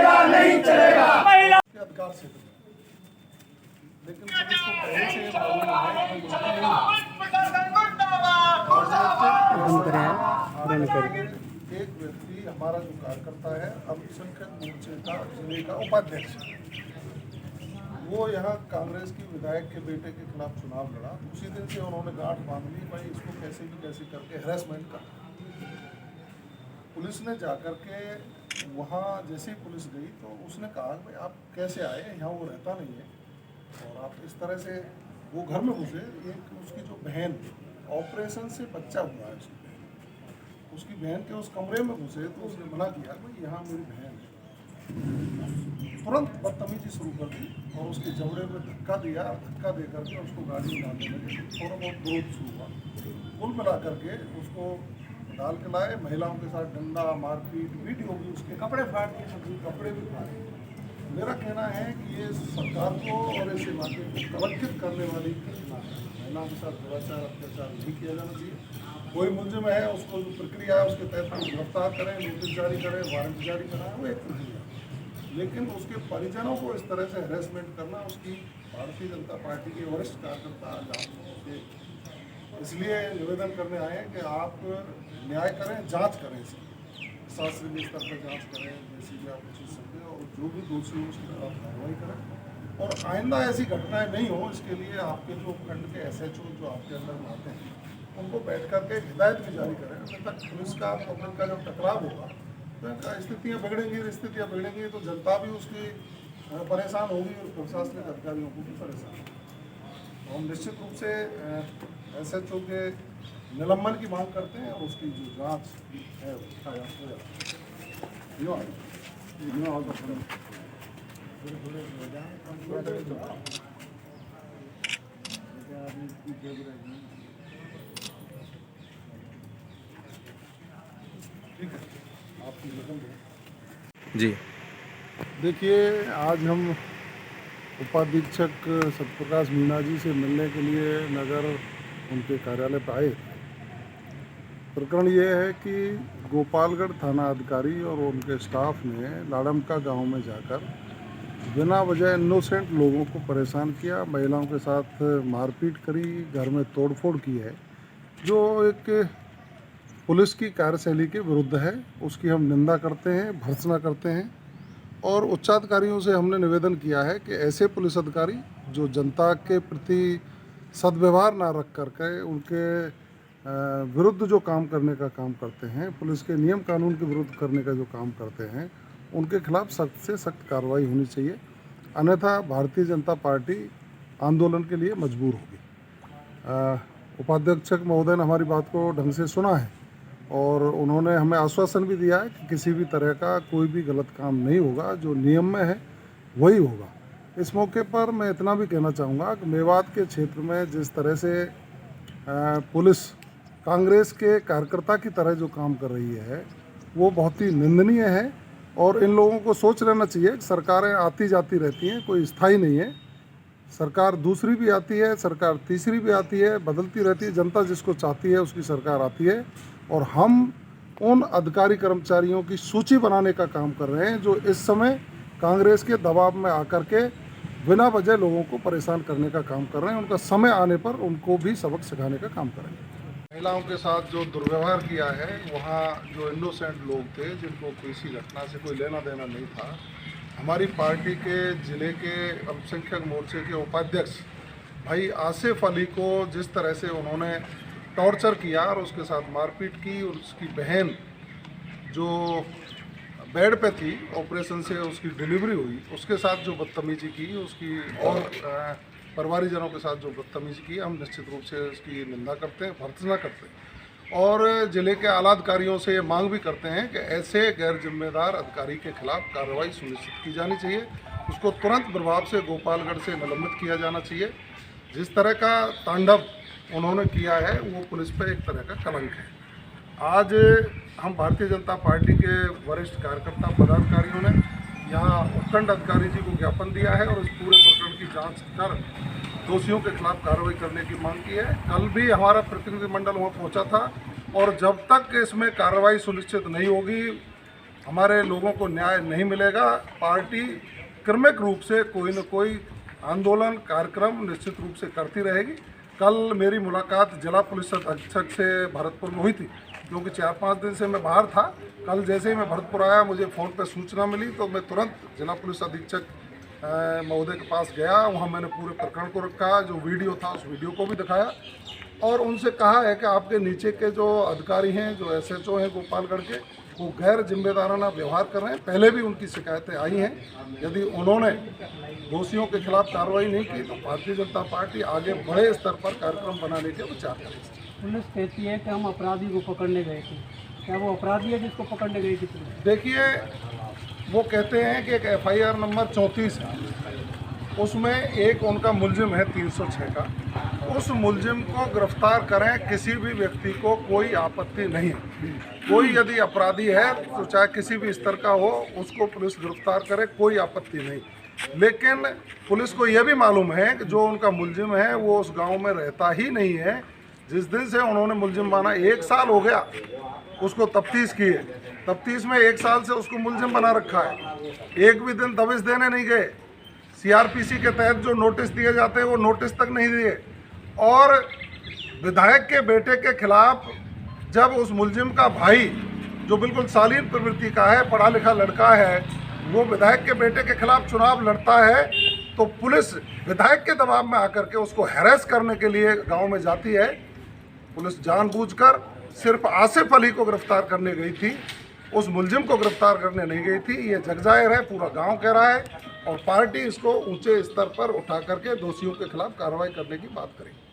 चलेगा नहीं चलेगा। महिला के अधिकार से, लेकिन पुलिस को पहले से मालूम है कि एक व्यक्ति हमारा जो कार्यकर्ता है अल्पसंख्यक मोर्चे का जिले का उपाध्यक्ष, वो यहाँ कांग्रेस की विधायक के बेटे के खिलाफ चुनाव लड़ा। उसी दिन से उन्होंने गांठ बांध ली, भाई इसको कैसे भी कैसे करके हैरेसमेंट कर। पुलिस ने जाकर के वहाँ जैसे ही पुलिस गई तो उसने कहा भाई आप कैसे आए, यहाँ वो रहता नहीं है और आप इस तरह से, वो घर में घुसे। एक उसकी जो बहन ऑपरेशन से बच्चा हुआ है, उसकी बहन के उस कमरे में घुसे तो उसने मना किया भाई यहाँ मेरी बहन है। तुरंत बदतमीजी शुरू कर दी और उसके जबड़े में धक्का दिया। धक्का दे करके उसको गाड़ी में डालने लगे। थोड़ा बहुत विरोध शुरू हुआ, कुल मिला करके उसको डाल के लाए। महिलाओं के साथ डंडा मारपीट, वीडियो भी, उसके कपड़े फाड़ दिए, सब्जी कपड़े भी फाड़े। मेरा कहना है कि ये सरकार को और इस इलाके को कलंकित करने वाली घटना है। महिलाओं के साथ दुराचार अत्याचार नहीं किया जाना चाहिए। कोई मुलजिम है उसको जो प्रक्रिया है उसके तहत गिरफ्तार करें, नोटिस जारी करें, वारंट जारी कराएं, वो एक प्रक्रिया। लेकिन उसके परिजनों को इस तरह से हैरेसमेंट करना, उसकी भारतीय जनता पार्टी के वरिष्ठ कार्यकर्ता आज आपसे इसलिए निवेदन करने आए हैं कि आप न्याय करें, जांच करें, इसकी शास्त्रीय स्तर पर जांच करें, जैसी भी आप चीज सकते हैं, और जो भी दोषी हो उसके खिलाफ कार्रवाई करें और आइंदा ऐसी घटनाएं नहीं हो। इसके लिए आपके जो खंड के SHO जो आपके अंदर में आते हैं उनको बैठ करके हिदायत भी जारी करें। अन्यथा पुलिस का पब्लिक का जब टकराव होगा तो स्थितियाँ बिगड़ेंगी तो जनता भी उसकी परेशान होगी और प्रशासनिक अधिकारियों को भी परेशान होगी। तो हम निश्चित रूप से SHO के निलंबन की मांग करते हैं और उसकी जो जांच है उसका हो ठीक है। आपकी जी देखिए, आज हम उपाधीक्षक सत्यप्रकाश मीणा जी से मिलने के लिए नगर उनके कार्यालय पर आए। प्रकरण ये है कि गोपालगढ़ थाना अधिकारी और उनके स्टाफ ने लाड़मका गांव में जाकर बिना वजह इनोसेंट लोगों को परेशान किया, महिलाओं के साथ मारपीट करी, घर में तोड़फोड़ की है, जो एक पुलिस की कार्यशैली के विरुद्ध है। उसकी हम निंदा करते हैं, भर्त्सना करते हैं और उच्चाधिकारियों से हमने निवेदन किया है कि ऐसे पुलिस अधिकारी जो जनता के प्रति सद्व्यवहार ना रख करके उनके विरुद्ध जो काम करने का काम करते हैं, पुलिस के नियम कानून के विरुद्ध करने का जो काम करते हैं, उनके खिलाफ सख्त से सख्त कार्रवाई होनी चाहिए। अन्यथा भारतीय जनता पार्टी आंदोलन के लिए मजबूर होगी। उपाध्यक्षक महोदय ने हमारी बात को ढंग से सुना है और उन्होंने हमें आश्वासन भी दिया है कि किसी भी तरह का कोई भी गलत काम नहीं होगा, जो नियम में है वही होगा। इस मौके पर मैं इतना भी कहना चाहूँगा कि मेवात के क्षेत्र में जिस तरह से पुलिस कांग्रेस के कार्यकर्ता की तरह जो काम कर रही है वो बहुत ही निंदनीय है और इन लोगों को सोच लेना चाहिए कि सरकारें आती जाती रहती हैं, कोई स्थायी नहीं है। सरकार दूसरी भी आती है, सरकार तीसरी भी आती है, बदलती रहती है। जनता जिसको चाहती है उसकी सरकार आती है और हम उन अधिकारी कर्मचारियों की सूची बनाने का काम कर रहे हैं जो इस समय कांग्रेस के दबाव में आकर के बिना वजह लोगों को परेशान करने का काम कर रहे हैं। उनका समय आने पर उनको भी सबक सिखाने का काम करेंगे। महिलाओं के साथ जो दुर्व्यवहार किया है, वहाँ जो इनोसेंट लोग थे जिनको किसी घटना से कोई लेना देना नहीं था, हमारी पार्टी के ज़िले के अल्पसंख्यक मोर्चे के उपाध्यक्ष भाई आसिफ अली को जिस तरह से उन्होंने टॉर्चर किया और उसके साथ मारपीट की, और उसकी बहन जो बेड पे थी, ऑपरेशन से उसकी डिलीवरी हुई, उसके साथ जो बदतमीजी की, उसकी और परिवारजनों के साथ जो बदतमीजी की, हम निश्चित रूप से उसकी निंदा करते हैं, भर्त्सना करते हैं और ज़िले के आला अधिकारियों से ये मांग भी करते हैं कि ऐसे गैर जिम्मेदार अधिकारी के खिलाफ कार्रवाई सुनिश्चित की जानी चाहिए। उसको तुरंत प्रभाव से गोपालगढ़ से निलंबित किया जाना चाहिए। जिस तरह का तांडव उन्होंने किया है वो पुलिस पर एक तरह का कलंक है। आज हम भारतीय जनता पार्टी के वरिष्ठ कार्यकर्ता पदाधिकारियों ने यहाँ उपखंड अधिकारी जी को ज्ञापन दिया है और इस पूरे प्रकरण की जांच कर दोषियों के खिलाफ कार्रवाई करने की मांग की है। कल भी हमारा प्रतिनिधिमंडल वहाँ पहुँचा था और जब तक इसमें कार्रवाई सुनिश्चित नहीं होगी हमारे लोगों को न्याय नहीं मिलेगा। पार्टी क्रमिक रूप से कोई न कोई आंदोलन कार्यक्रम निश्चित रूप से करती रहेगी। कल मेरी मुलाकात जिला पुलिस अधीक्षक से भरतपुर में हुई थी, क्योंकि 4-5 दिन से मैं बाहर था। कल जैसे ही मैं भरतपुर आया, मुझे फ़ोन पर सूचना मिली तो मैं तुरंत जिला पुलिस अधीक्षक महोदय के पास गया। वहाँ मैंने पूरे प्रकरण को रखा, जो वीडियो था उस वीडियो को भी दिखाया और उनसे कहा है कि आपके नीचे के जो अधिकारी हैं, जो SHO हैं गोपालगढ़ के, वो गैर जिम्मेदाराना व्यवहार कर रहे हैं। पहले भी उनकी शिकायतें आई हैं। यदि उन्होंने दोषियों के खिलाफ कार्रवाई नहीं की तो भारतीय जनता पार्टी आगे बड़े स्तर पर कार्यक्रम बनाने के विचार करेगी। पुलिस कहती है कि हम अपराधी को पकड़ने गए थे, क्या वो अपराधी है जिसको पकड़ने गई थी पुलिस? देखिए, वो कहते हैं कि एक FIR नंबर 34 है, उसमें एक उनका मुलजिम है 306 का। उस मुलजिम को गिरफ्तार करें, किसी भी व्यक्ति को कोई आपत्ति नहीं है। कोई यदि अपराधी है तो चाहे किसी भी स्तर का हो, उसको पुलिस गिरफ्तार करे, कोई आपत्ति नहीं। लेकिन पुलिस को यह भी मालूम है कि जो उनका मुलजिम है वो उस गांव में रहता ही नहीं है। जिस दिन से उन्होंने मुलजिम माना, 1 साल हो गया उसको तफ्तीश की है। तफ्तीश में 1 साल से उसको मुलजिम बना रखा है। एक भी दिन दबिश देने नहीं गए। CRPC के तहत जो नोटिस दिए जाते हैं वो नोटिस तक नहीं दिए। और विधायक के बेटे के खिलाफ जब उस मुलजिम का भाई, जो बिल्कुल शालीन प्रवृत्ति का है, पढ़ा लिखा लड़का है, वो विधायक के बेटे के खिलाफ चुनाव लड़ता है, तो पुलिस विधायक के दबाव में आकर के उसको हैरेस करने के लिए गांव में जाती है। पुलिस जानबूझकर सिर्फ आसिफ अली को गिरफ्तार करने गई थी, उस मुलजिम को गिरफ्तार करने नहीं गई थी। ये जगजाहिर है, पूरा गांव कह रहा है और पार्टी इसको ऊंचे स्तर पर उठा करके दोषियों के खिलाफ कार्रवाई करने की बात करेगी।